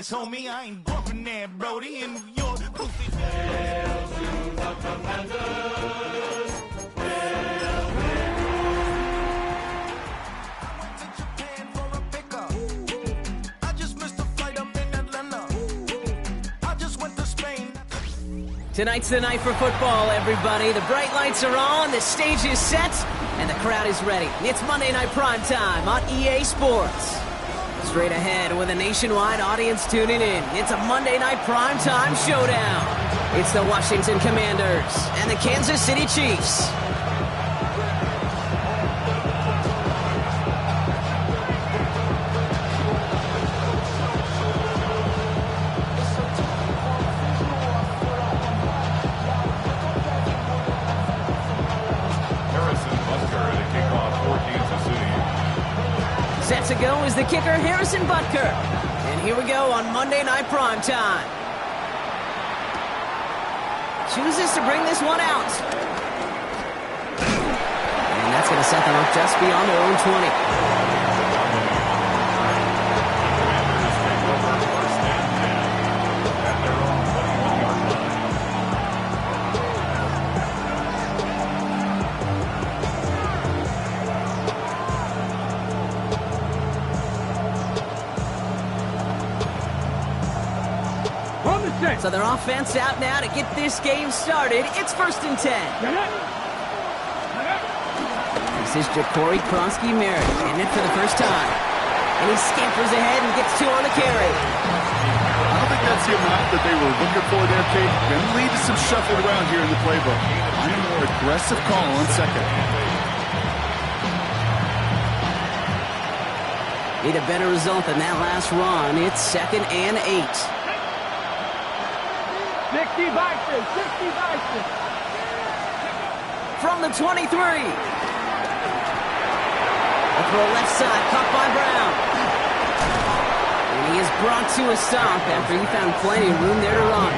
Giants, homie. I ain't bumping that, Brody. In New York, pussy. Tonight's the night for football, everybody. The bright lights are on, the stage is set, and the crowd is ready. It's Monday Night Prime Time on EA Sports. Straight ahead with a nationwide audience tuning in, it's a Monday Night Prime Time showdown. It's the Washington Commanders and the Kansas City Chiefs. Set to go is the kicker, Harrison Butker. And here we go on Monday Night Prime Time. Chooses to bring this one out. And that's going to set them up just beyond their own 20. So their offense out now to get this game started. It's 1st and 10. This is Ja'Cory Kronsky-Merritt getting it for the first time. And he scampers ahead and gets 2 on the carry. I don't think that's the amount that they were looking for there, Kate. Going to lead to some shuffling around here in the playbook. I'm a more aggressive call on second. Need a better result than that last run. It's 2nd and 8. 60 Bison, 60 Bison. From the 23. A throw left side, caught by Brown. And he is brought to a stop after he found plenty of room there to run.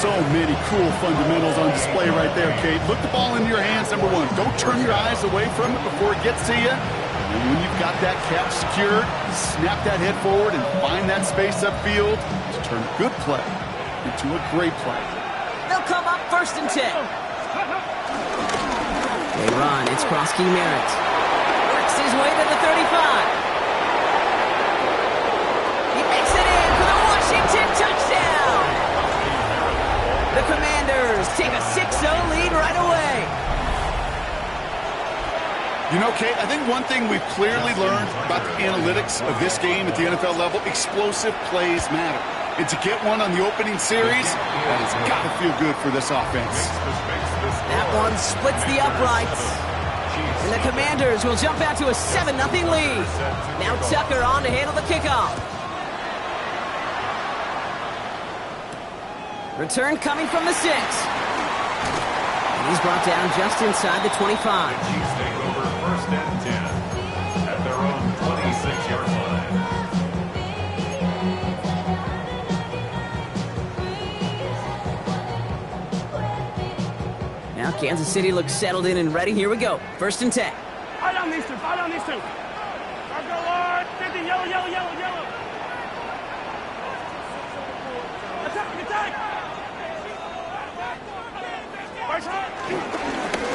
So many cool fundamentals on display right there, Kate. Put the ball in your hands, number one. Don't turn your eyes away from it before it gets to you. And when you've got that cap secured, snap that head forward and find that space upfield to turn good play into a great play. They'll come up 1st and 10. They run. It's Kronsky-Merritt. Works his way to the 35. He makes it in for the Washington touchdown. The Commanders take a 6-0 lead right away. You know, Kate, I think one thing we've clearly learned about the analytics of this game at the NFL level, explosive plays matter. And to get one on the opening series, that has got to feel good for this offense. That one splits the uprights. And the Commanders will jump out to a 7-0 lead. Now Tucker on to handle the kickoff. Return coming from the 6. And he's brought down just inside the 25. The Chiefs take over 1st and 10 at their own 26-yard line. Now Kansas City looks settled in and ready. Here we go. 1st and 10. Fight on these two, fight on these two. Go Lord, 50, yellow, yellow, yellow, yellow. Attack, attack.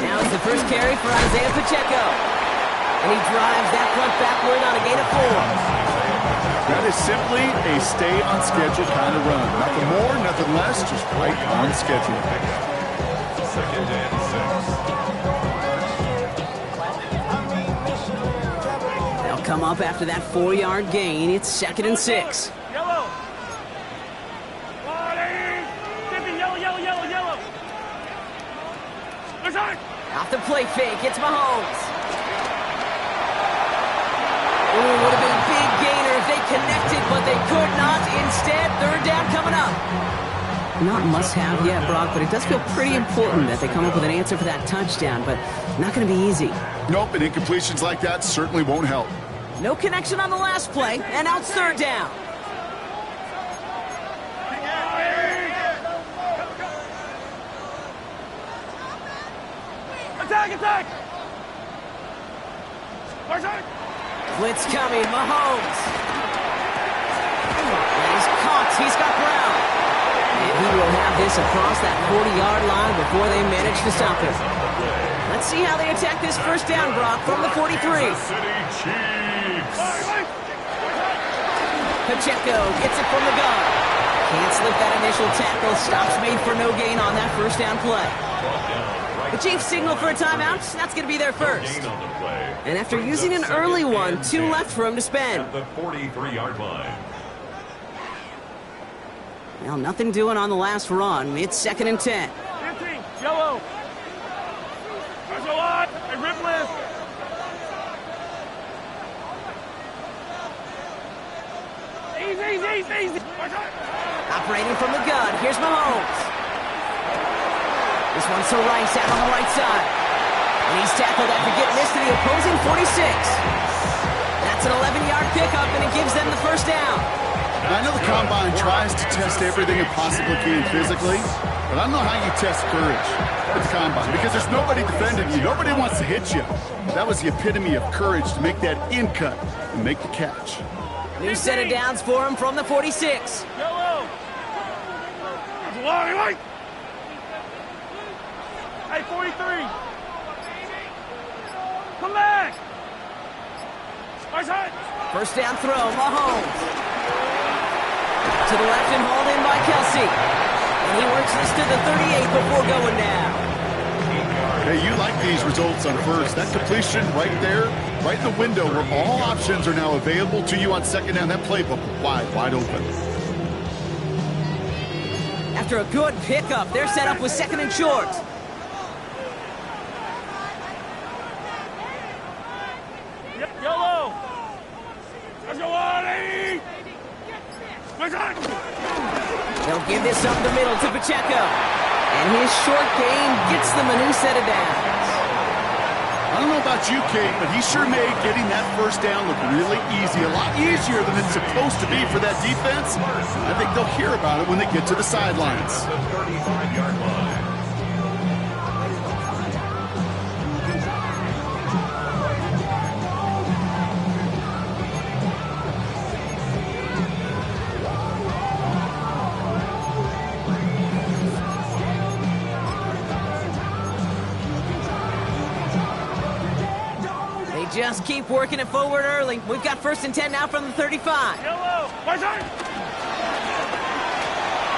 Now it's the first carry for Isaiah Pacheco. And he drives that front backward on a gain of 4. That is simply a stay-on-schedule kind of run. Nothing more, nothing less, just right on schedule. 2nd and 6. They'll come up after that 4-yard gain. It's 2nd and 6. Yellow. 50, yellow, yellow, yellow, yellow. Off the play fake, it's Mahomes. Ooh, would have been a big gainer if they connected, but they could not. Instead, 3rd down coming up. Not must-have yet, Brock, but it does feel pretty important that they come up with an answer for that touchdown, but not going to be easy. Nope, and incompletions like that certainly won't help. No connection on the last play, and now it's 3rd down. Attack, attack! Blitz coming, Mahomes. He's got ground. And he will have this across that 40-yard line before they manage to stop him. Let's see how they attack this first down, Brock, from the 43. City Chiefs. Pacheco gets it from the gun. Can't slip that initial tackle. Stops made for no gain on that first down play. The Chiefs signal for a timeout. That's going to be their first. And after using an early one, 2 left for him to spend. At the 43-yard line. Well, nothing doing on the last run. It's 2nd and 10. 15, yellow. There's a lot. A rip lift. Easy. Operating from the gun. Here's Mahomes. This one's to Rice out on the right side. And he's tackled after getting this to the opposing 46. That's an 11-yard pickup, and it gives them the first down. I know the Combine tries to test everything it possibly can physically, but I don't know how you test courage at the Combine because there's nobody defending you. Nobody wants to hit you. That was the epitome of courage to make that in cut and make the catch. New set of downs for him from the 46. Yellow. There's a lot. Right. Hey, 43. Come back. Nice hit. First down throw, Mahomes. To the left and hauled in by Kelsey. And he works this to the 38 before going down. Hey, you like these results on first. That completion right there, right in the window where all options are now available to you on second down. That playbook wide open. After a good pickup, they're set up with 2nd and short. Yellow. There's a lot. They'll give this up the middle to Pacheco. And his short gain gets them a new set of downs. I don't know about you, Kate, but he sure made getting that first down look really easy. A lot easier than it's supposed to be for that defense. I think they'll hear about it when they get to the sidelines. The 35-yard line. Just keep working it forward early. We've got 1st and 10 now from the 35. Yellow. Right side.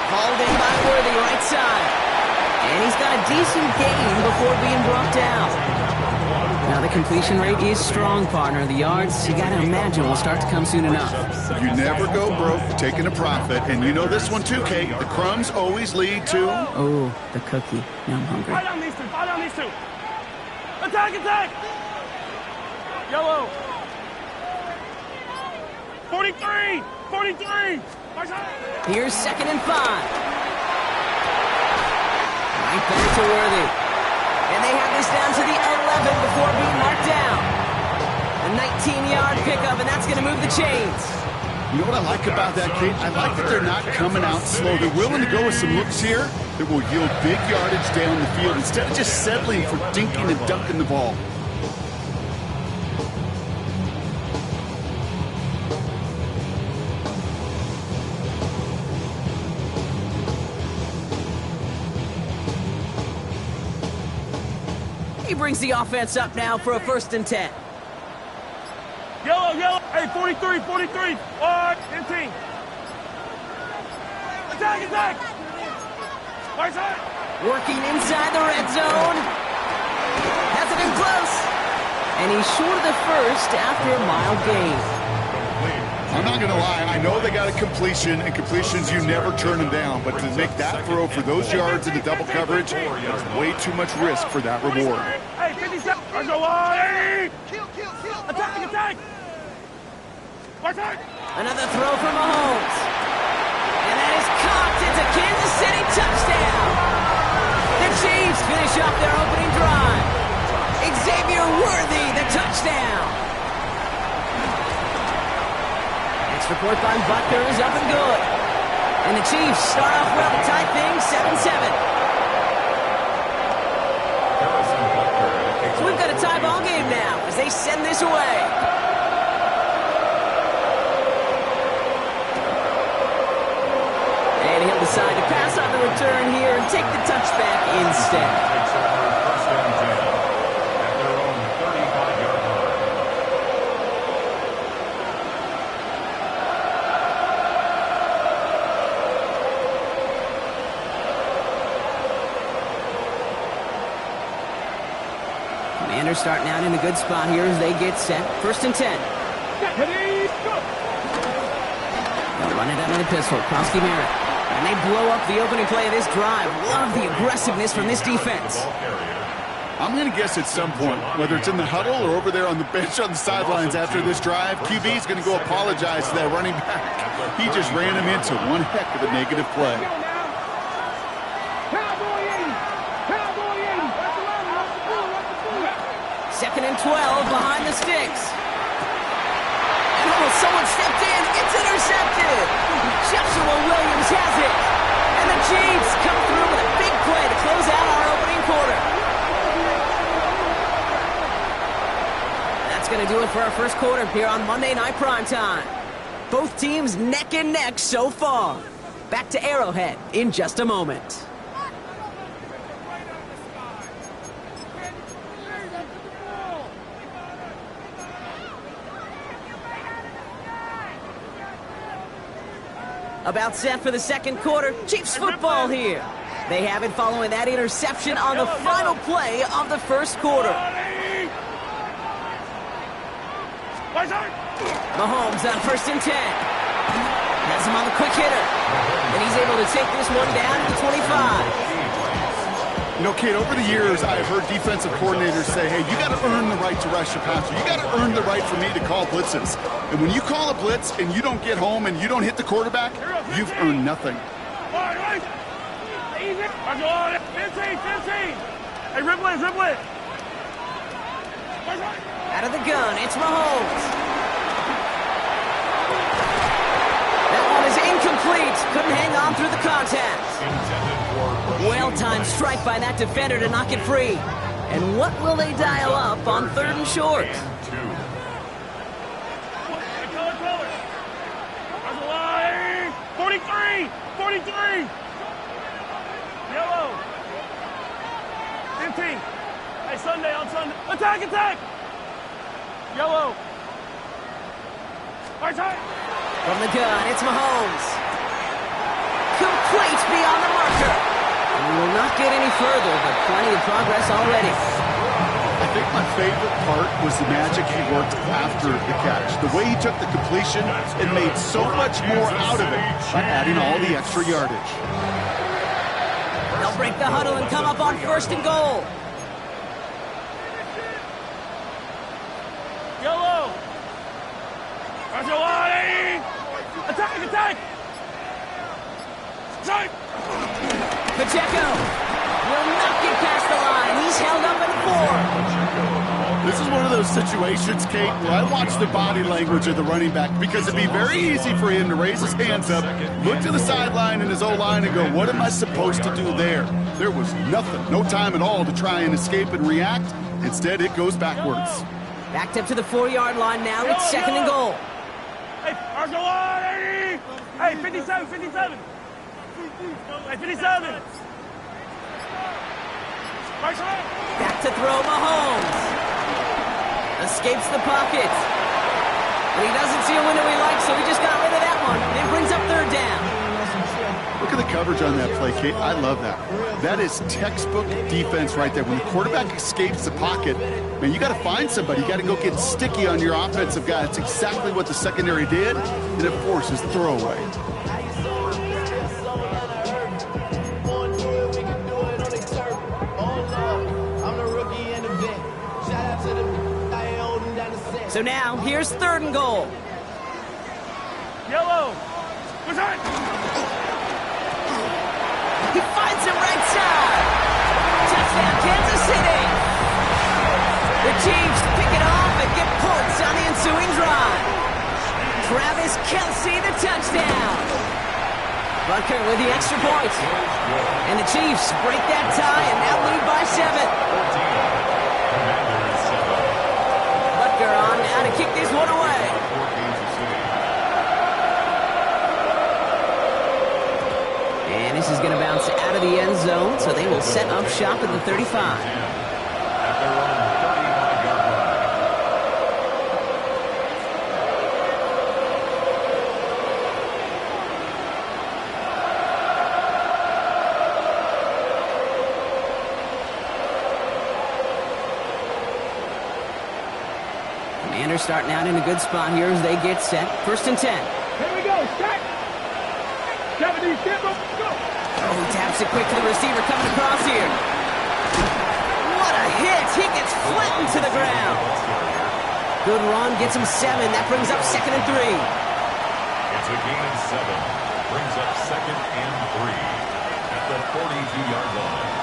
Called in by Worthy, right side. And he's got a decent gain before being brought down. Now the completion rate is strong, partner. The yards, you got to imagine, will start to come soon enough. You never go broke taking a profit. And you know this one too, Kate. The crumbs always lead to... Oh, the cookie. Now I'm hungry. Fight on these two. Attack. Yellow. 43. Here's 2nd and 5. Right back to Worthy. And they have this down to the 11 before being marked down. A 19-yard pickup, and that's going to move the chains. You know what I like about that, Kate? I like that they're not coming out slow. They're willing to go with some looks here that will yield big yardage down the field instead of just settling for dinking and dunking the ball. He brings the offense up now for a 1st and 10. Yellow. Hey, 43. 15. Attack. Right side. Working inside the red zone. Has it in close. And he's short of the first after a mild gain. I'm not going to lie. I know they got a completion, and completions, you never turn them down. But to make that throw for those yards into double coverage, there's way too much risk for that reward. Hey, 57. There's a lot. Attack. Right side. Another throw for Mahomes. And that is caught. It's a Kansas City touchdown. The Chiefs finish off their opening drive. Xavier Worthy, the touchdown. Next report by Butker is up and good. And the Chiefs start off well to tie things 7-7. So we've got a tie ball game now as they send this away. decide to pass on the return here and take the touchback instead. Takes over first and 10 at their own 35-yard line. Commanders starting out in a good spot here as they get set. First and 10. They'll run it out of the pistol. Krosky Merritt. And they blow up the opening play of this drive. Love the aggressiveness from this defense. I'm going to guess at some point, whether it's in the huddle or over there on the bench on the sidelines after this drive, QB is going to go apologize to that running back. He just ran him into one heck of a negative play. Second and 12 behind the sticks. And almost someone stepped in. It's intercepted. Joshua Williams has it. And the Chiefs come through with a big play to close out our opening quarter. That's going to do it for our first quarter here on Monday Night Primetime. Both teams neck and neck so far. Back to Arrowhead in just a moment. About set for the second quarter. Chiefs football here. They have it following that interception on the final play of the first quarter. Mahomes on first and 10. Has him on the quick hitter. And he's able to take this one down to the 25. You know, Kate, over the years, I've heard defensive coordinators say, hey, you got to earn the right to rush your passer. You got to earn the right for me to call blitzes. And when you call a blitz and you don't get home and you don't hit the quarterback, you've earned nothing. Hey, rip it. Out of the gun, it's Mahomes. That one is incomplete. Couldn't hang on through the contact. Well-timed strike by that defender to knock it free. And what will they dial up on third and short? 43. Yellow. 15. Hey, Sunday on Sunday. Attack. Yellow. Right side. From the gun, it's Mahomes. Complete beyond the marker. And we will not get any further, but plenty of progress already. I think my favorite part was the magic he worked after the catch. The way he took the completion and made so much more out of it by adding all the extra yardage. They'll break the huddle and come up on first and goal. Yellow. Attack. Strike. Pacheco will not get past the line. He's held up at 4. This is one of those situations, Kate, where I watch the body language of the running back because it'd be very easy for him to raise his hands up, look to the sideline in his O-line and go, what am I supposed to do there? There was nothing, no time at all to try and escape and react. Instead, it goes backwards. Backed up to the 4-yard line now. It's second and goal. Hey, Argolani! Hey, 57. Hey, 57. Back to throw Mahomes. Escapes the pocket. And he doesn't see a window he likes, so he just got rid of that one. And brings up third down. Look at the coverage on that play, Kate. I love that. That is textbook defense right there. When the quarterback escapes the pocket, man, you got to find somebody. You got to go get sticky on your offensive guy. It's exactly what the secondary did, and it forces throwaway. So now, here's third and goal. Yellow. What's that? He finds him right side. Touchdown, Kansas City. The Chiefs pick it off and get points on the ensuing drive. Travis Kelce, the touchdown. Butker with the extra point. And the Chiefs break that tie and now lead by 7. On now to kick this one away. This is going to bounce out of the end zone, so they will set up shop at the 35. At their own 35-yard line. Commanders starting out in a good spot here as they get set. 1st and 10. Here we go. Set. 70, step up, go. Oh, he taps it quick to the receiver coming across here. What a hit! He gets flattened to the ground. Good run, gets him 7. That brings up 2nd and 3. It's a gain of 7. Brings up 2nd and 3 at the 42-yard line.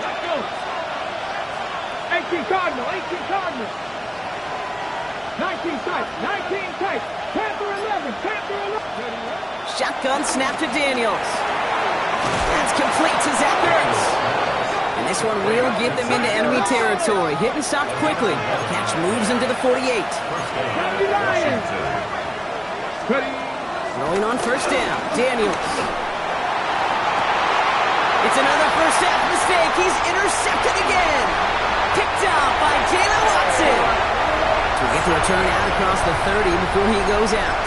Let's go. 18 Cardinal, 18 Cardinal. 19 tight, 19 tight. Panther 11, Panther 11. Shotgun snap to Daniels. That's complete to Zach Ertz. And this one will get them into enemy territory. Hit and stopped quickly. Catch moves into the 48. County Lions. Ready. Throwing on 1st down. Daniels. It's another first half mistake. He's intercepted again. Picked up by Jalen Watson. He'll get the return out across the 30 before he goes out.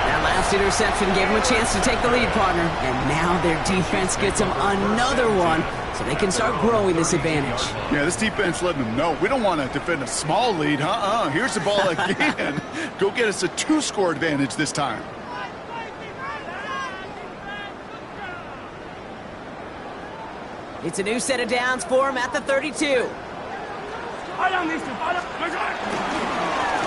That last interception gave him a chance to take the lead, partner. And now their defense gets them another one, so they can start growing this advantage. Yeah, this defense letting them know we don't want to defend a small lead. Here's the ball again. Go get us a 2-score advantage this time. It's a new set of downs for him at the 32. I don't need to.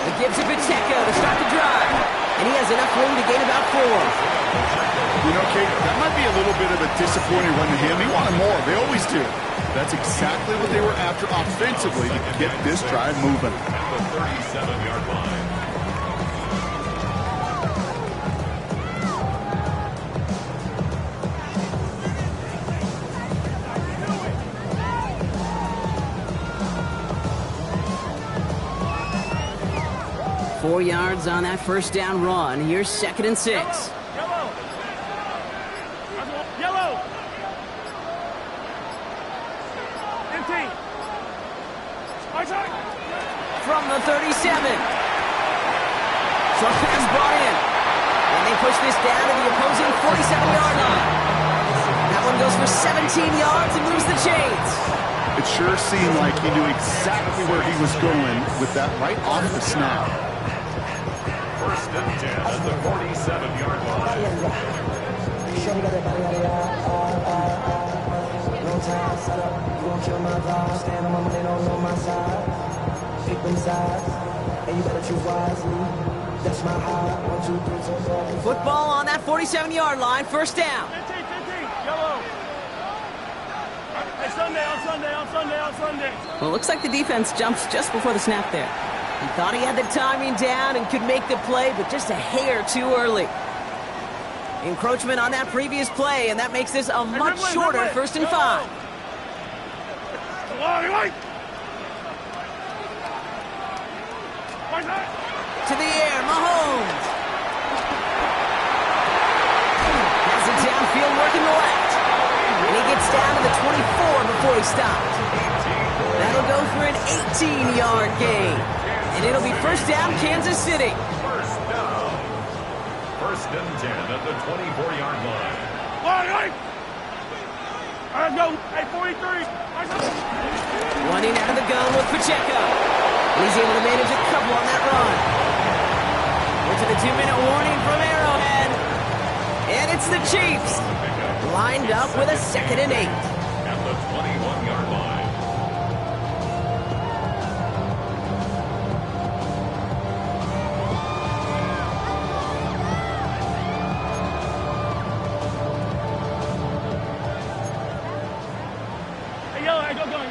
It gives to Pacheco to start the drive. And he has enough room to gain about 4. You know, Kate, that might be a little bit of a disappointing run to him. He wanted more. They always do. That's exactly what they were after offensively to get this drive moving. At the 37-yard line. 4 yards on that 1st down run. Here's 2nd and 6. Yellow. Yellow. 15. From the 37. Short pass brought in. And they push this down to the opposing 47-yard line. That one goes for 17 yards and moves the chains. It sure seemed like he knew exactly where he was going with that right off the snap. 1st and 10 at the 47-yard line. Football on that 47-yard line. 1st down. 15, yellow. Hey, Sunday. Well, it looks like the defense jumps just before the snap there. He thought he had the timing down and could make the play, but just a hair too early. Encroachment on that previous play, and that makes this a much shorter 1st and 5. To the air, Mahomes. Has it downfield working the left. And he gets down to the 24 before he stopped. That'll go for an 18-yard gain. And it'll be 1st down, Kansas City. 1st down. 1st and 10 at the 24-yard line. Go. Hey, 43. Running out of the gun with Pacheco. He's able to manage a couple on that run. We're to the 2-minute warning from Arrowhead. And it's the Chiefs. Lined up with a 2nd and 8. At the 21-yard line. Hey, yellow. Hey, go gun.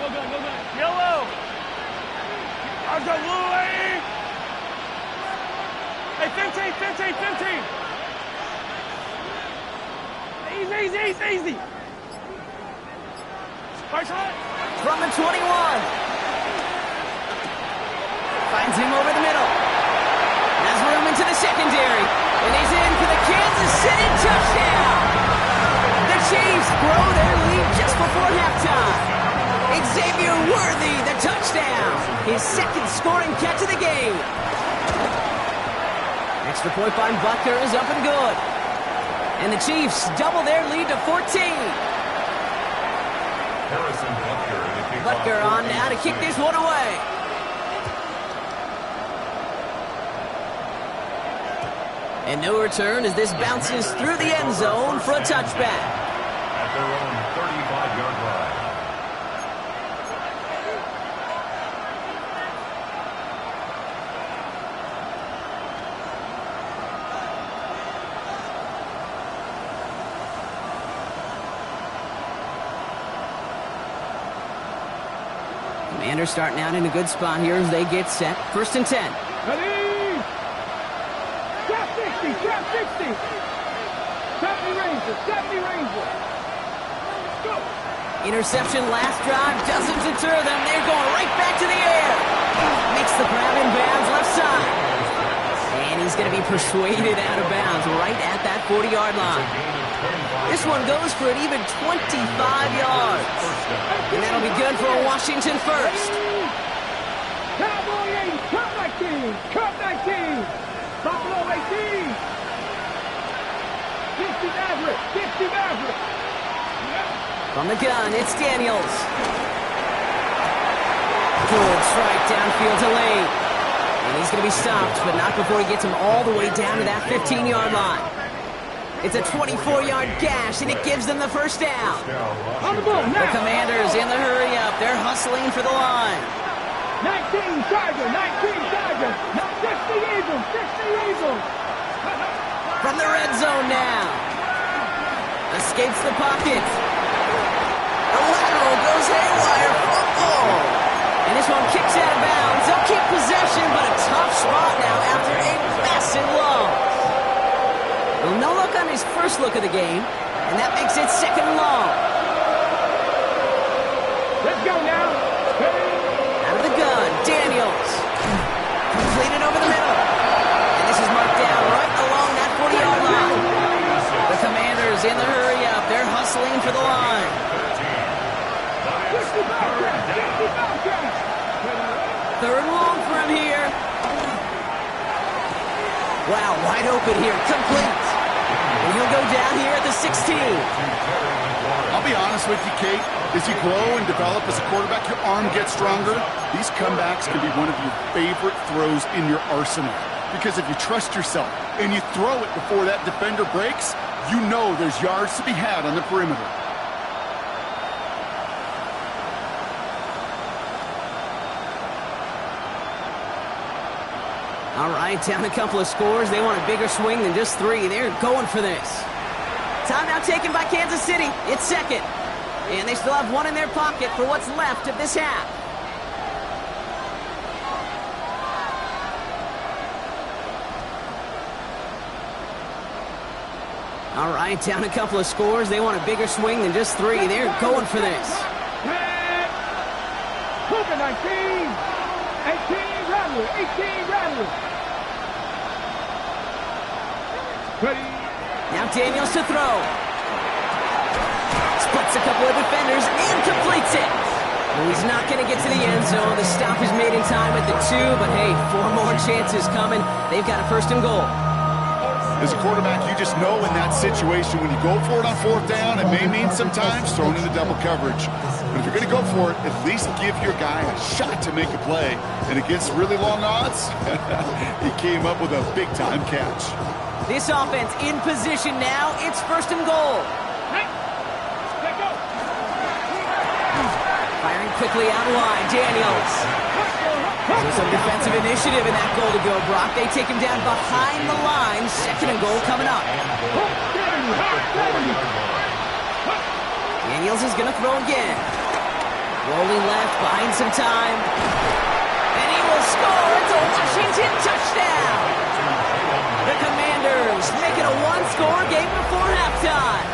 Yellow. I'll go Louie. Hey, 15. Easy. From the 21. Finds him over the middle. Has room into the secondary. And he's in for the Kansas City touchdown. The Chiefs grow their lead just before halftime. Xavier Worthy, the touchdown. His second scoring catch of the game. Extra point by Butker is up and good. And the Chiefs double their lead to 14. Harrison Butker. Butker on now to kick this one away. And no return as this bounces through the end zone for a touchback. At their own 35-yard line. Commanders starting out in a good spot here as they get set. 1st and 10. Ready? Trap 60, trap 60. 70 Rangers, 70 Rangers. Go. Interception last drive doesn't deter them. They're going right back to the air. Makes the grab in bounds left side. And he's going to be persuaded out of bounds right at that 40-yard line. This one goes for an even 25 yards. And that'll be good for a Washington first. Cowboy 80, cut 19, cut 19. Buffalo 18. 50 Maverick, 50 Maverick. From the gun, it's Daniels. Good strike downfield to Lane. And he's going to be stopped, but not before he gets him all the way down to that 15-yard line. It's a 24-yard gash, and it gives them the first down. On the ball, The Commanders in the hurry-up. They're hustling for the line. 19 Tiger, 19 Tiger. 60 Eagles, 60 Eagles. From the red zone now. Escapes the pocket. The lateral goes haywire. Fumble. And this one kicks out of bounds. They'll keep possession, but a tough spot now after a massive loss. Well, no look on his first look of the game, and that makes it 2nd and long. Let's go now. Out of the gun, Daniels. Completed over the middle. And this is marked down right along that 40-yard line. The Commanders in the hurry-up. They're hustling for the line. 3rd and long for him here. Wow, wide open here. Complete. And he'll go down here at the 16. I'll be honest with you, Kate. As you grow and develop as a quarterback, your arm gets stronger. These comebacks can be one of your favorite throws in your arsenal. Because if you trust yourself and you throw it before that defender breaks, you know there's yards to be had on the perimeter. All right, down a couple of scores. They want a bigger swing than just 3. They're going for this. Timeout taken by Kansas City. It's 2nd. And they still have 1 in their pocket for what's left of this half. All right, down a couple of scores. They want a bigger swing than just 3. They're going for this. Hooker 19. 18 Rattler. 18 Rattler. Ready. Now Daniels to throw. Splits a couple of defenders and completes it. Well, he's not going to get to the end zone. The stop is made in time at the 2, but hey, 4 more chances coming. They've got a 1st and goal. As a quarterback, you just know in that situation, when you go for it on 4th down, it may mean sometimes throwing into double coverage. But if you're going to go for it, at least give your guy a shot to make a play. And against really long odds, he came up with a big-time catch. This offense in position now. It's 1st and goal. Firing quickly out wide, Daniels. There's some defensive initiative in that goal to go, Brock. They take him down behind the line. 2nd and goal coming up. Daniels is going to throw again. Rolling left, buying some time. And he will score. It's a Washington touchdown. The Commanders make it a 1-score game before halftime.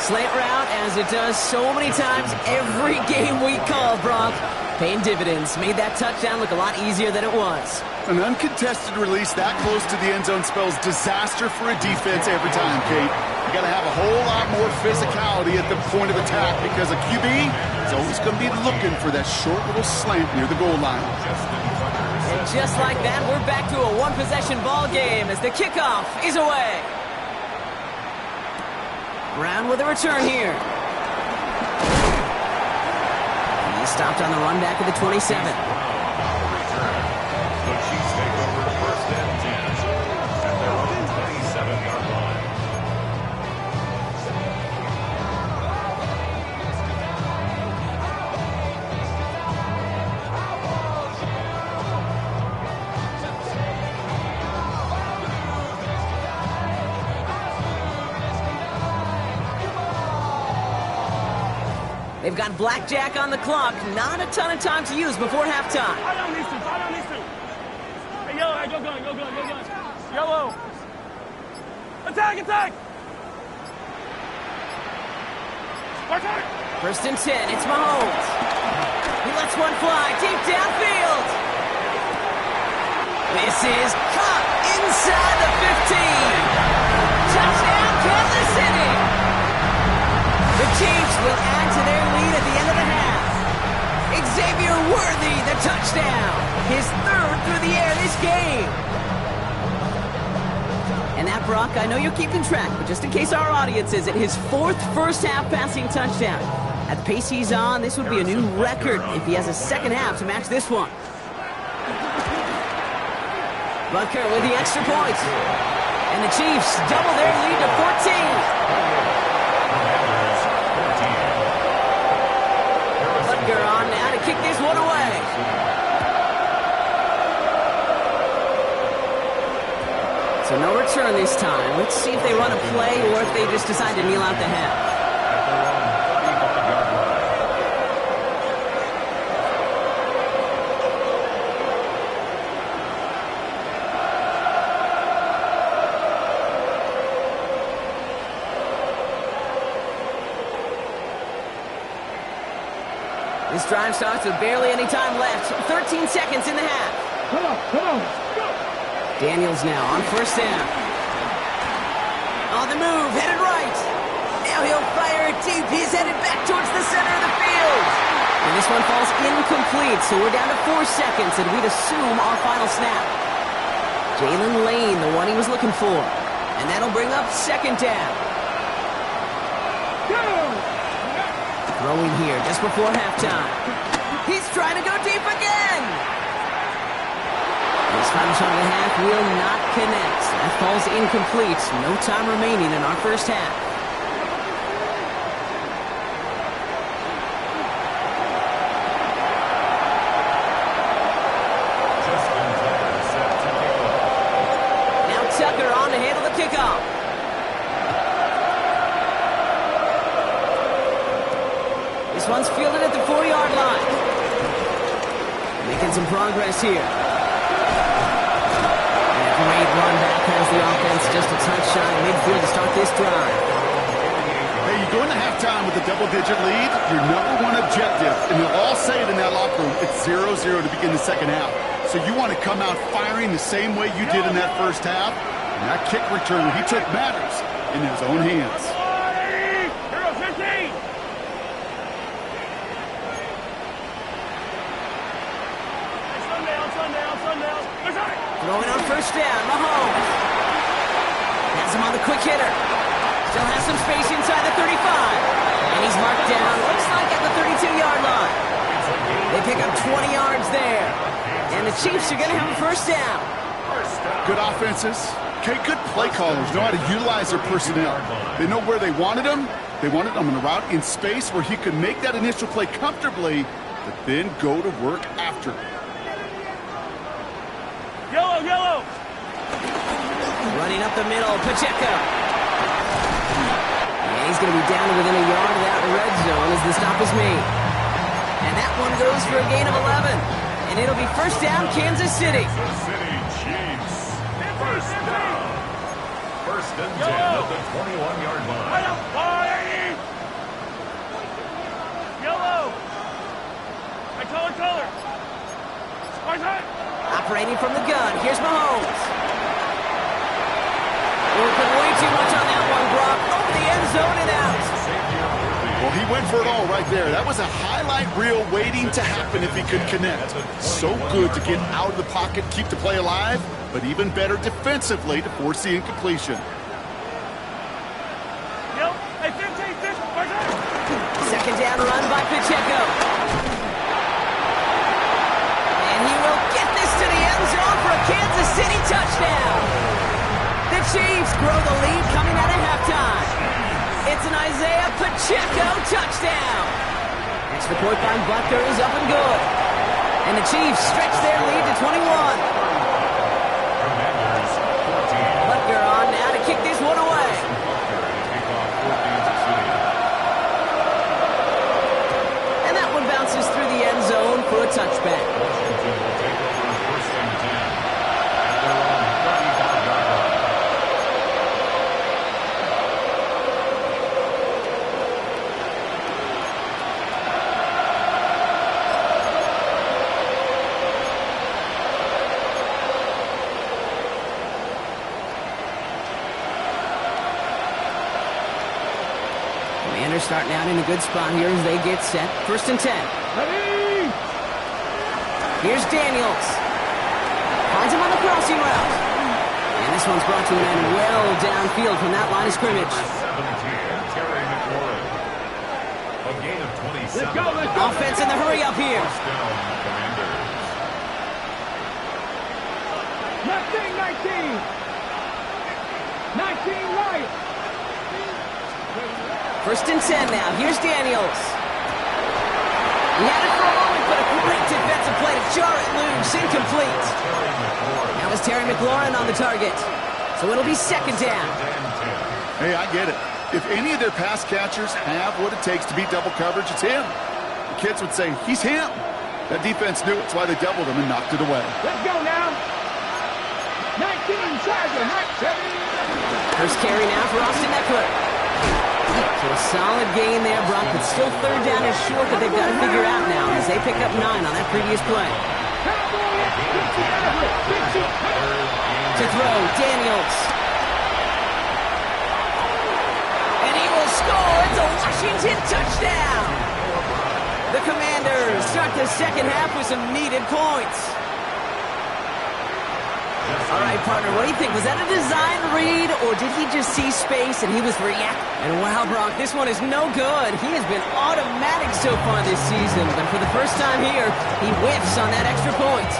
Slant route, as it does so many times every game we call, Brock. Paying dividends. Made that touchdown look a lot easier than it was. An uncontested release that close to the end zone spells disaster for a defense every time, Kate. You got to have a whole lot more physicality at the point of attack because a QB is always going to be looking for that short little slant near the goal line. And just like that, we're back to a one-possession ball game as the kickoff is away. Brown with a return here. And he's stopped on the run back at the 27. The Chiefs take over first and 10 at their own 27-yard line. They've got blackjack on the clock. Not a ton of time to use before halftime. I don't need to. Hey, yellow, hey, go gun. Yellow. Attack. Attack. First and 10, it's Mahomes. He lets one fly deep downfield. This is caught inside the 15. Touchdown, Kansas City. The Chiefs will add to their lead at the end of the half. Xavier Worthy, the touchdown. His third through the air this game. And that, Brock, I know you're keeping track, but just in case our audience isn't, his fourth first-half passing touchdown. At the pace he's on, this would be a new record if he has a second half to match this one. Butker with the extra point. And the Chiefs double their lead to 14. Butker on now to kick this one away. So no return this time. Let's see if they run a play or if they just decide to kneel out the half. This drive starts with barely any time left. 13 seconds in the half. Come on. Daniels now on first down. On the move, headed right. Now he'll fire it deep. He's headed back towards the center of the field. And this one falls incomplete, so we're down to 4 seconds, and we'd assume our final snap. Jalen Lane, the one he was looking for. And that'll bring up second down. Throwing here just before halftime. He's trying to go deep again. This final shot of the half will not connect. That falls incomplete. No time remaining in our first half. Now Tucker on to handle the kickoff. This one's fielded at the 4-yard line. Making some progress here. And a great run back has the offense just a touch shy of midfield to start this drive. Hey, you go into halftime with a double-digit lead, your number one objective, and they'll all say it in that locker room, it's 0-0 to begin the second half. So you want to come out firing the same way you did in that first half, and that kick return he took matters in his own hands. Throwing on first down, Mahomes. Has him on the quick hitter. Still has some space inside the 35. And he's marked down, looks like at the 32-yard line. They pick up 20 yards there. And the Chiefs are going to have a first down. Good offenses. Okay, good play callers know how to utilize their personnel. They know where they wanted them. They wanted them on a route in space where he could make that initial play comfortably, but then go to work after. Yellow. Running up the middle, Pacheco. And he's going to be down to within a yard of that red zone as the stop is made. And that one goes for a gain of 11. And it'll be first down, Kansas City. Kansas City Chiefs. First down. First and 10 at the 21-yard line. Operating from the gun, here's Mahomes. Open way too much on that one, Brock. Over the end zone and out. Well, he went for it all right there. That was a highlight reel waiting to happen if he could connect. So good to get out of the pocket, keep the play alive, but even better defensively to force the incompletion. Second down run by Pacheco. And he will get this to the end zone for a Kansas City touchdown. The Chiefs grow the lead coming out of halftime. It's an Isaiah Pacheco touchdown. Extra point by Butker is up and good. And the Chiefs stretch their lead to 21. Butker on now to kick this one away. And that one bounces through the end zone for a touchback. Washington will take over on 1st and 10. At their own 35-yard line. Commanders starting out in a good spot here as they get set. 1st and 10. Ready! Here's Daniels. Finds him on the crossing route. And this one's brought to an end well downfield from that line of scrimmage. 17, Terry McLaurin. A gain of 27. Let's go. Offense in the hurry up here. First down, Commanders. 19. 19 right. 1st and 10 now. Here's Daniels. He had it for a moment, but a great defensive play to jar it loose. Incomplete. Terry McLaurin. That was Terry McLaurin on the target. So it'll be 2nd down. Hey, I get it. If any of their pass catchers have what it takes to beat double coverage, it's him. The kids would say, he's him. That defense knew it. That's why they doubled him and knocked it away. Let's go now. 19 Charger. 19. First carry now for Austin Eckler. So a solid gain there, Brock, but still 3rd down is short that they've got to figure out now as they pick up 9 on that previous play. To throw, Daniels. And he will score. It's a Washington touchdown. The Commanders start the second half with some needed points. All right, partner, what do you think? Was that a design read, or did he just see space and he was reacting? And wow, Brock, this one is no good. He has been automatic so far this season, but for the first time here, he whiffs on that extra point.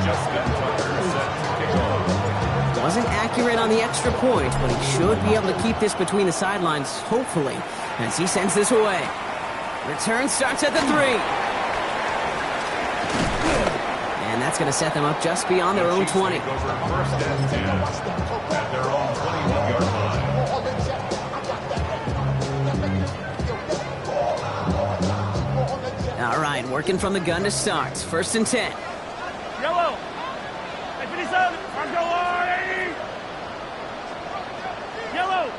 Justin Tucker set to kick off. Wasn't accurate on the extra point, but he should be able to keep this between the sidelines, hopefully, as he sends this away. Return starts at the 3. And that's going to set them up just beyond their own 20. Take over 1st and 10 at their own 21-yard line. All right, working from the gun to start. 1st and 10. Yellow. Hey, 57. I'm going. Yellow.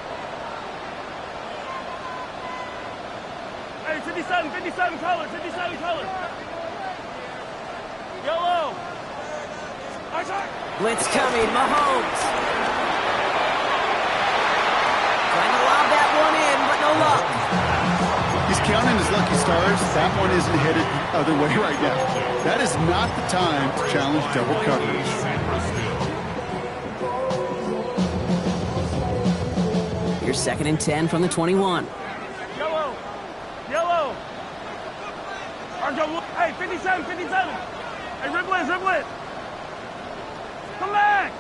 Hey, 57 color. 57 color. Yellow. Blitz coming, Mahomes. Trying to lob that one in, but no luck. He's counting his lucky stars. That one isn't headed the other way right now. That is not the time to challenge double coverage. Here's 2nd and 10 from the 21. Yellow. Yellow. Hey, 57. Hey, dribble it. Come back.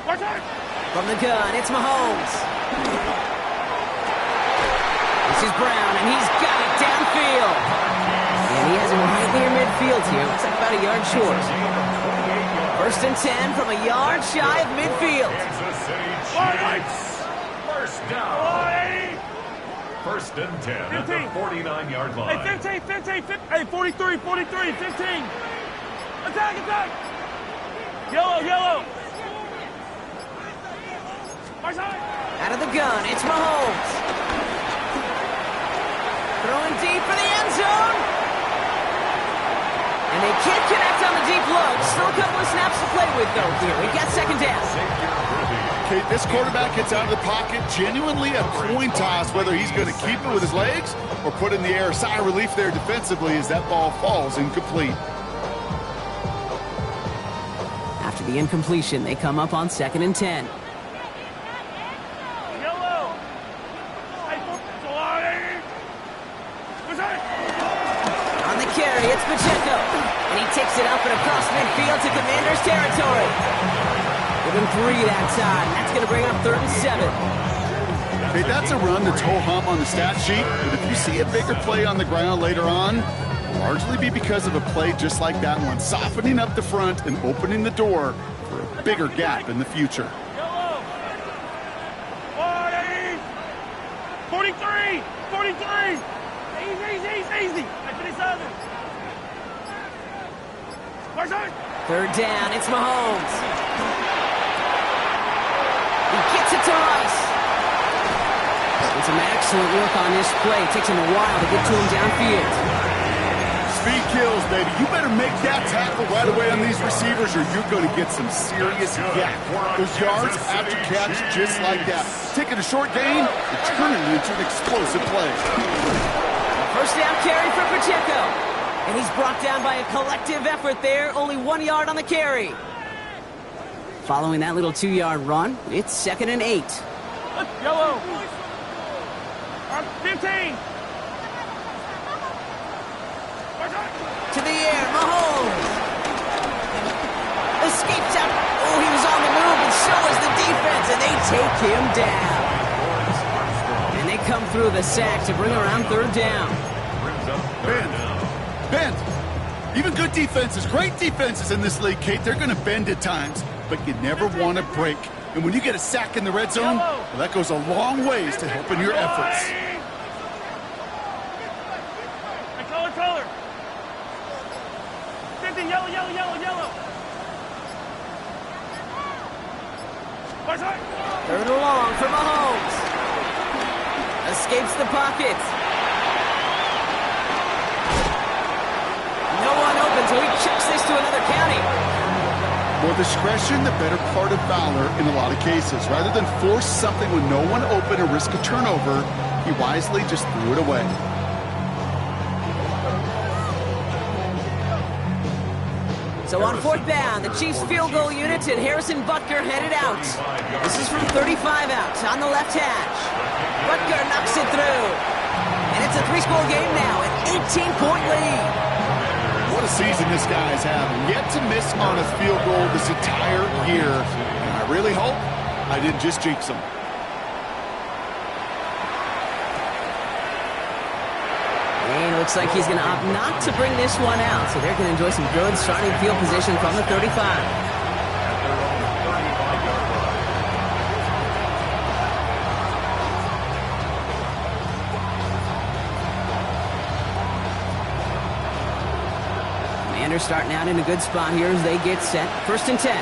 Watch out. From the gun, it's Mahomes. This is Brown, and he's got it downfield. And he has him right near midfield here. Looks like about a yard short. 1st and 10 from a yard shy of midfield. Kansas City Chiefs. First down. 1st and 10 at the 49-yard line. Hey, 15. Hey, 43, 15. Attack. Yellow. Out of the gun, it's Mahomes. Throwing deep for the end zone. they can't connect on the deep look. Still a couple of snaps to play with, though, here. We got second down. Okay, this quarterback gets out of the pocket, genuinely a coin toss whether he's going to keep it with his legs or put it in the air. Sigh of relief there defensively as that ball falls incomplete. After the incompletion, they come up on 2nd and 10. On the carry, it's Pacheco. And he takes it up and across midfield to Commander's territory. Give him 3 that time. That's going to bring up 3rd and 7. Okay, that's a run that's ho-hum on the stat sheet, but if you see a bigger play on the ground later on, it'll largely be because of a play just like that one, softening up the front and opening the door for a bigger gap in the future. 43! 43! Easy! I finished 7. 3rd down, it's Mahomes. He gets it to Rice. It's some excellent work on this play. It takes him a while to get to him downfield. Speed kills, baby. You better make that tackle right away on these receivers or you're going to get some serious yak. Those yards after catch just like that. Taking a short gain and turning it into an explosive play. First down carry for Pacheco. And he's brought down by a collective effort there. Only 1 yard on the carry. Following that little 2-yard run, it's 2nd and 8. Yellow. 15. To the air, Mahomes. Escapes out. Oh, he was on the move, and so is the defense, and they take him down. And they come through the sack to bring around 3rd down. Bend. Even good defenses, great defenses in this league, Kate, they're going to bend at times, but you never want to break. And when you get a sack in the red zone, well, that goes a long ways to helping your efforts. Color. 50, yellow. 3rd and long for Mahomes. Escapes the pocket. No one open, so he chucks this to another county. More discretion, the better part of valor in a lot of cases. Rather than force something when no one open or risk a turnover, he wisely just threw it away. So on 4th down, the Chiefs field goal unit and Harrison Butker headed out. This is from 35 out on the left hash. Butker knocks it through. And it's a 3-score game now, an 18-point lead. What a season this guy's having. Yet to miss on a field goal this entire year. And I really hope I didn't just jinx him. And it looks like he's going to opt not to bring this one out. So they're going to enjoy some good starting field position from the 35. Starting out in a good spot here as they get set. 1st and 10.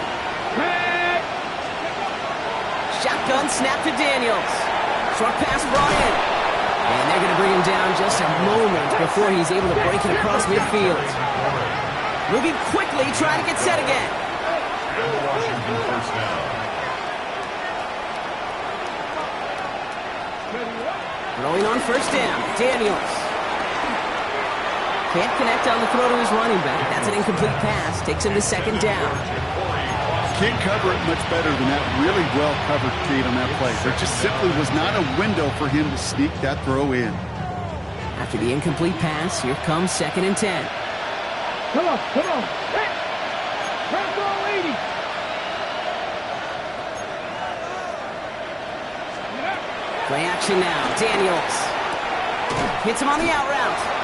Shotgun snap to Daniels. Short pass brought in. And they're going to bring him down just a moment before he's able to break it across midfield. Moving quickly, trying to get set again. Throwing on 1st down. Daniels. Can't connect on the throw to his running back. That's an incomplete pass. Takes him to 2nd down. Can't cover it much better than that. Really well covered, Kate, on that play. There just simply was not a window for him to sneak that throw in. After the incomplete pass, here comes 2nd and 10. Come on. Hey! Press on, lady! Play action now. Daniels. Hits him on the out route.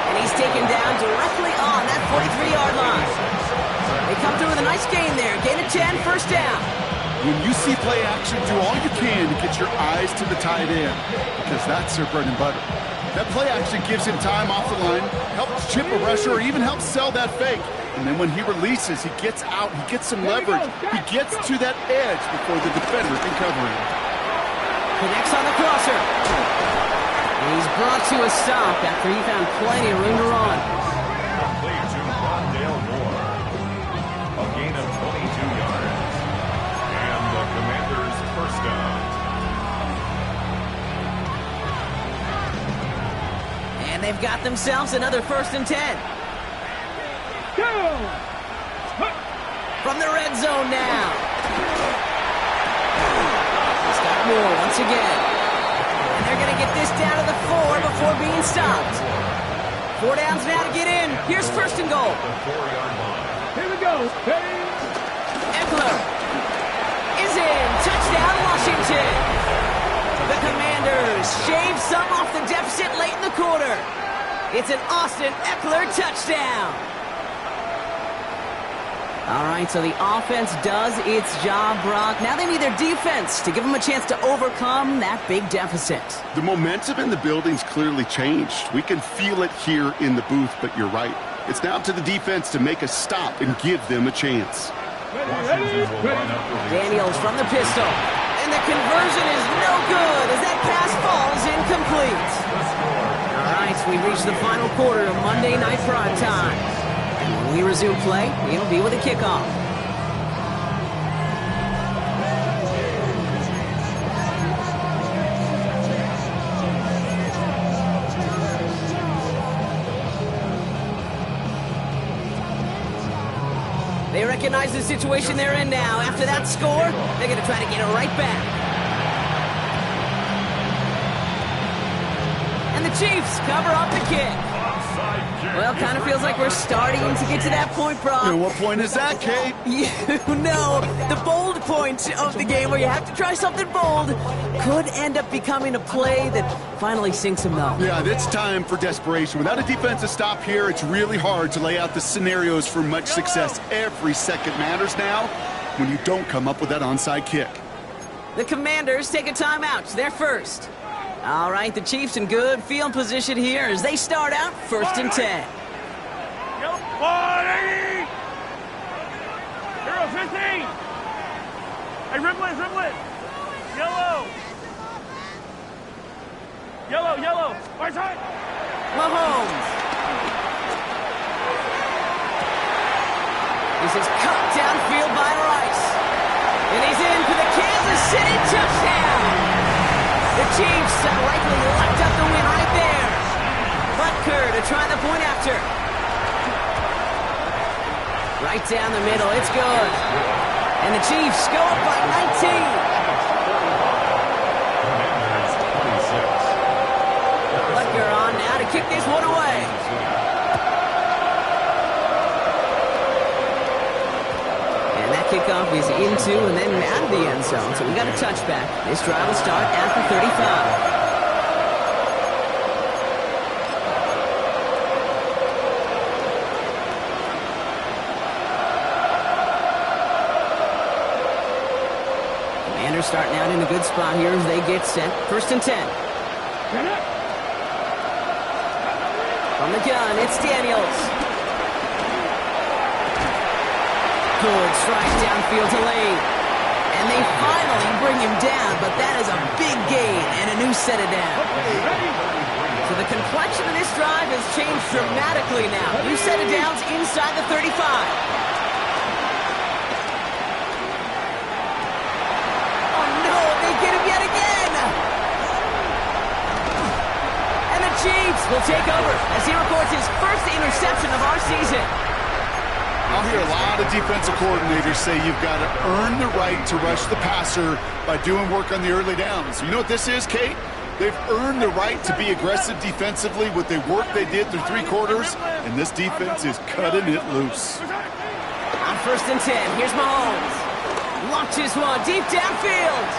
And he's taken down directly on that 43-yard line. They come through with a nice gain there. Gain of 10, 1st down. When you see play action, do all you can to get your eyes to the tight end, because that's their bread and butter. That play action gives him time off the line, helps chip a rusher, or even helps sell that fake. And then when he releases, he gets out, he gets some leverage. He gets to that edge before the defender can cover him. Connects on the crosser. And he's brought to a stop after he found plenty of room to run. And they've got themselves another 1st and 10. From the red zone now. He's got more once again. And they're going to get this down to the 4 before being stopped. 4 downs now to get in. Here's 1st and goal. Here we go. Eckler is in. Touchdown, Washington. The Commanders shave some off the deficit late in the quarter. It's an Austin Eckler touchdown. All right, so the offense does its job, Brock. Now they need their defense to give them a chance to overcome that big deficit. The momentum in the building's clearly changed. We can feel it here in the booth, but you're right. It's now to the defense to make a stop and give them a chance. Daniels from the pistol. And the conversion is no good as that pass falls incomplete. All right, so we reach the final quarter of Monday Night Prime Time. And when we resume play, it'll be with a kickoff. They recognize the situation they're in now. After that score, they're going to try to get it right back. And the Chiefs cover up the kick. Well, kind of feels like we're starting to get to that point, Brock. And what point is that, Kate? You know, the bold point of the game where you have to try something bold could end up becoming a play that finally sinks them, though. Yeah, it's time for desperation. Without a defensive stop here, it's really hard to lay out the scenarios for much success. Every second matters now when you don't come up with that onside kick. The Commanders take a timeout. They're first. All right, the Chiefs in good field position here as they start out 1st and 10. Yellow, 180. Hero 15. Hey, Riblet. Yellow. Yellow. Right side. Mahomes. This is cut downfield by Rice. And he's in for the Kansas City touchdown. The Chiefs have likely locked up the win right there. Butker to try the point after. Right down the middle, it's good. And the Chiefs go up by 19. Butker on now to kick this one away. And that kickoff is into and then out of the end zone. So we got a touchback. This drive will start at the 35. Commanders starting out in a good spot here as they get set. 1st and 10. From the gun, it's Daniels. Good strike downfield to Lane. And they finally bring him down, but that is a big gain and a new set of downs. So the complexion of this drive has changed dramatically now. New set of downs inside the 35. Oh no, they get him yet again! And the Chiefs will take over as he records his first interception of our season. I'll hear a lot of defensive coordinators say you've got to earn the right to rush the passer by doing work on the early downs. You know what this is, Kate? They've earned the right to be aggressive defensively with the work they did through 3 quarters, and this defense is cutting it loose. On 1st and 10, here's Mahomes. Launches one deep downfield.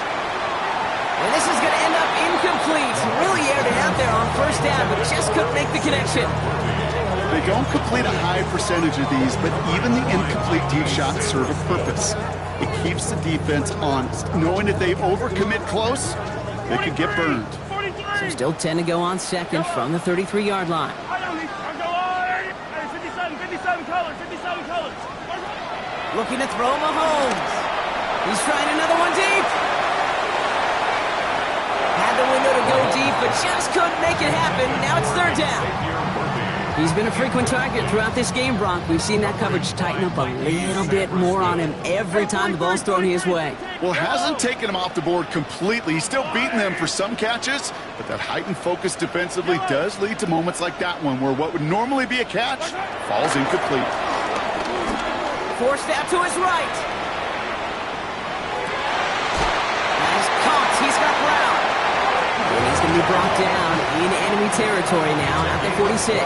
And this is going to end up incomplete. Really aired it out there on 1st down, but just couldn't make the connection. They don't complete a high percentage of these, but even the incomplete deep shots serve a purpose. It keeps the defense honest, knowing if they overcommit close, they could get burned. So still 10 to go on 2nd from the 33-yard line. 57 colors. Looking to throw Mahomes. He's trying another one deep. Had the window to go deep, but just couldn't make it happen. Now it's 3rd down. He's been a frequent target throughout this game, Brock. We've seen that coverage tighten up a little bit more on him every time the ball's thrown his way. Well, hasn't taken him off the board completely. He's still beating them for some catches, but that heightened focus defensively does lead to moments like that one where what would normally be a catch falls incomplete. Forced out to his right. Nice caught. He's got ground. And he's going to be brought down in enemy territory now at the 46.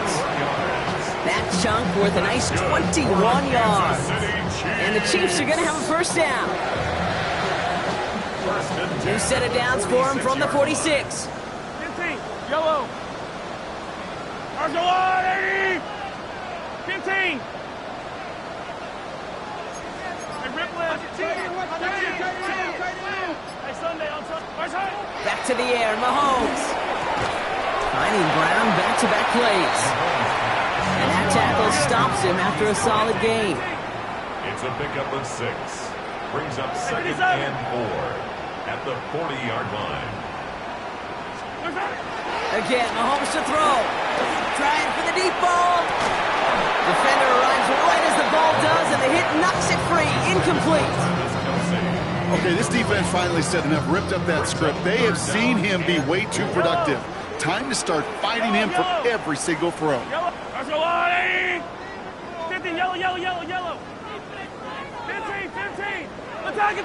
That chunk worth a nice 21 yards. And the Chiefs are going to have a first down. Two set of downs for him from the 46. 15, yellow. RY, 15. Hey, rip left. Hey, Sunday on Sunday. Back to the air, Mahomes. Finding Brown back-to-back plays. And that tackle stops him after a solid gain. It's a pickup of 6. Brings up 2nd and 4 at the 40-yard line. Again, Mahomes to throw. Trying for the deep ball. Defender arrives right as the ball does, and the hit knocks it free. Incomplete. Okay, this defense finally said enough, ripped up that script. They have seen him be way too productive. Time to start fighting him for every single throw. Yellow. 15, yellow, yellow, yellow, yellow. 15, 15. Attack.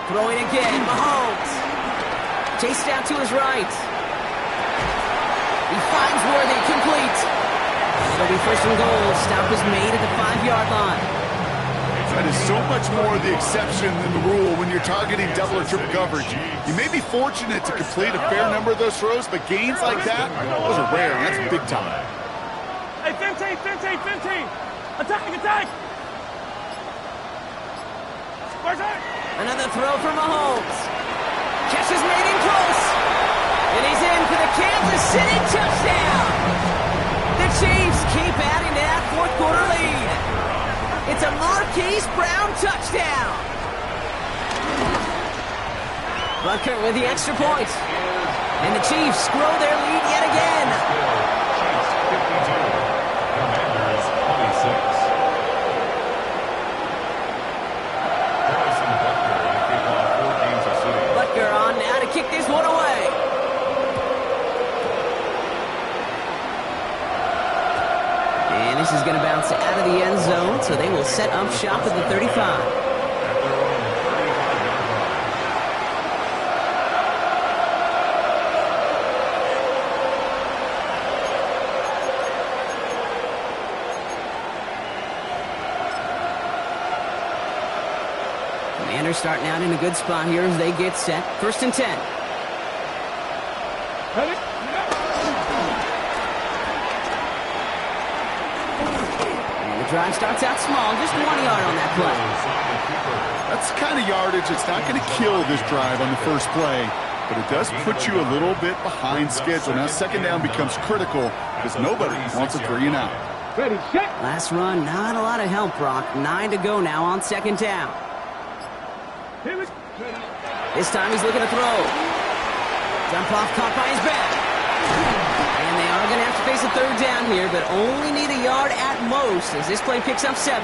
Throwing again, Mahomes. Chased out to his right. He finds Worthy, complete. It'll be first and goal. Stop is made at the 5-yard line. That is so much more the exception than the rule when you're targeting double or triple coverage. You may be fortunate to complete a fair number of those throws, but gains like that, those are rare, and that's big time. Hey, 15. Attack. Another throw for Mahomes. Catch is made in close. And he's in for the Kansas City touchdown. The Chiefs keep adding to that fourth-quarter lead. It's a Marquise Brown touchdown. Butker with the extra point. And the Chiefs grow their lead yet again. Chiefs 52. Commanders 26. Harrison Butker to kick off 4 games of shooting. Butker on now to kick this one away. And this is going to bounce out of the end zone, so they will set up shop at the 35. At their own 35-yard line. Commanders starting out in a good spot here as they get set. First and 10. The drive starts out small, just 1 yard on that play. That's the kind of yardage that's not going to kill this drive on the first play, but it does put you a little bit behind schedule. Now second down becomes critical because nobody wants a 3 and out. Last run, not a lot of help, Brock. 9 to go now on second down. This time he's looking to throw. Jump off, caught by his back. And they are going to have to face a third down here, but only need a yard at most as this play picks up 7.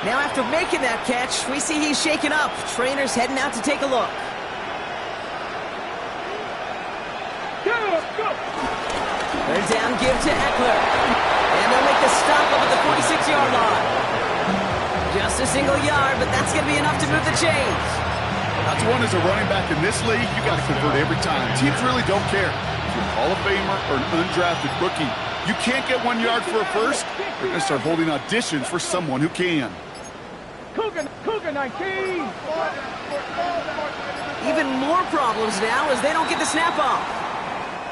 Now after making that catch, we see he's shaken up. Trainer's heading out to take a look. Third down, give to Eckler. And they'll make the stop up at the 46-yard line. Just a single yard, but that's going to be enough to move the chains. That's one as a running back in this league, you got to convert every time. Teams really don't care. If you're a Hall of Famer or an undrafted rookie, you can't get 1 yard for a first, they're going to start holding auditions for someone who can. Cougar 19. Even more problems now as they don't get the snap off.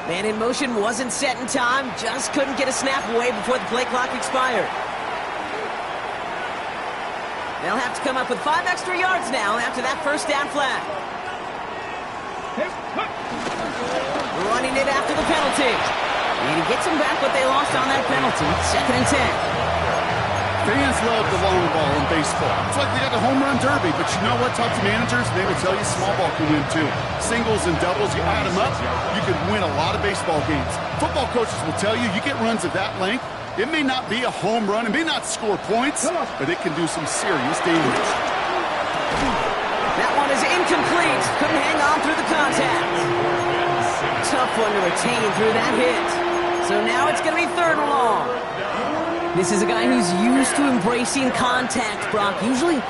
Man in motion wasn't set in time, just couldn't get a snap away before the play clock expired. They'll have to come up with 5 extra yards now after that first down flag. Running it after the penalty. And he gets them back what they lost on that penalty. Second and 10. Fans love the long ball in baseball. It's like they got the home run derby, but you know what? Talk to managers, they will tell you small ball can win too. Singles and doubles, you add them up, you can win a lot of baseball games. Football coaches will tell you, you get runs of that length, it may not be a home run, it may not score points, but it can do some serious damage. That one is incomplete. Couldn't hang on through the contact. Tough one to retain through that hit. So now it's going to be 3rd and long. This is a guy who's used to embracing contact, Brock. Usually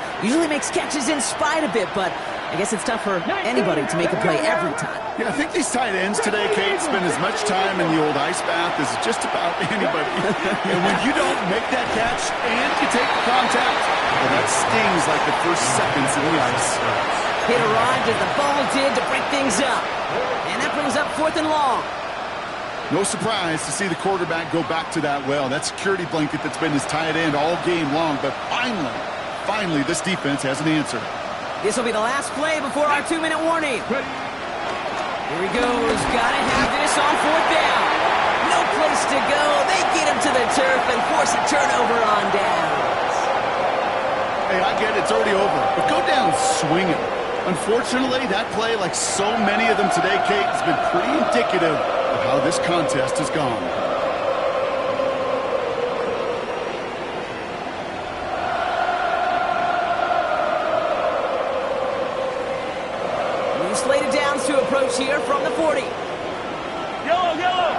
makes catches in spite of it, but I guess it's tough for anybody to make a play every time. Yeah, I think these tight ends today, Kate, spend as much time in the old ice bath as just about anybody. And when you don't make that catch and you take the contact, well, that stings like the first seconds in the ice. Hit arrived as the ball did to break things up. And that brings up 4th and long. No surprise to see the quarterback go back to that well. That security blanket that's been his tight end all game long. But finally, this defense has an answer. This will be the last play before our 2-minute warning. Here he goes. Gotta have this on 4th down. No place to go. They get him to the turf and force a turnover on downs. Hey, I get it. It's already over. But go down swinging. Unfortunately, that play, like so many of them today, Kate, has been pretty indicative of how this contest has gone. New slated downs to approach here from the 40. Yellow, yellow.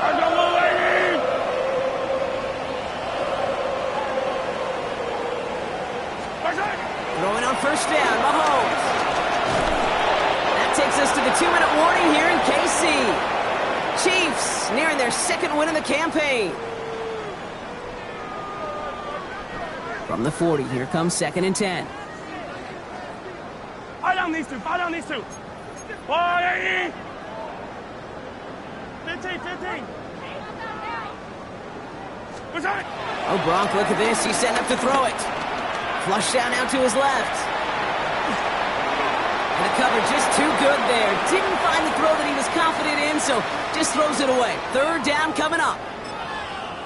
I go away. Throwing on 1st down, Mahomes. That takes us to the 2-minute warning here in KC. Chiefs nearing their 2nd win of the campaign. From the 40, here comes 2nd and 10. Fire down these two. 180. 15. Oh, Gronk, look at this. He's setting up to throw it. Flush down out to his left. And the cover just too good there. Didn't find the throw that he was confident in, so just throws it away. 3rd down coming up.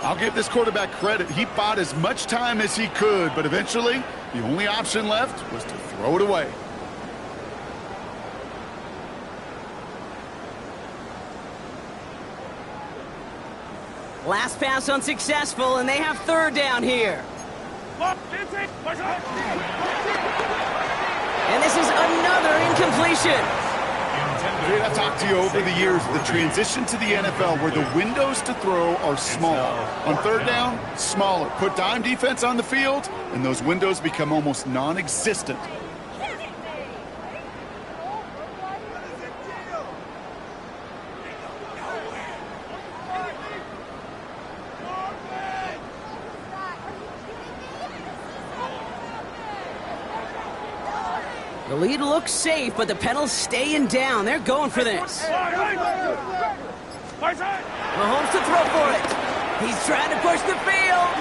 I'll give this quarterback credit. He bought as much time as he could, but eventually, the only option left was to throw it away. Last pass unsuccessful, and they have 3rd down here. And this is another incompletion. Dude, I've talked to you over the years of the transition to the NFL where the windows to throw are small. On 3rd down, smaller. Put dime defense on the field, and those windows become almost non-existent. The lead looks safe, but the pedals staying down. They're going for this. Mahomes to throw for it. He's trying to push the field.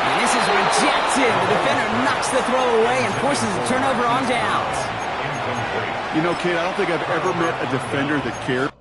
And this is rejected. The defender knocks the throw away and forces a turnover on downs. You know, Kate, I don't think I've ever met a defender that cared.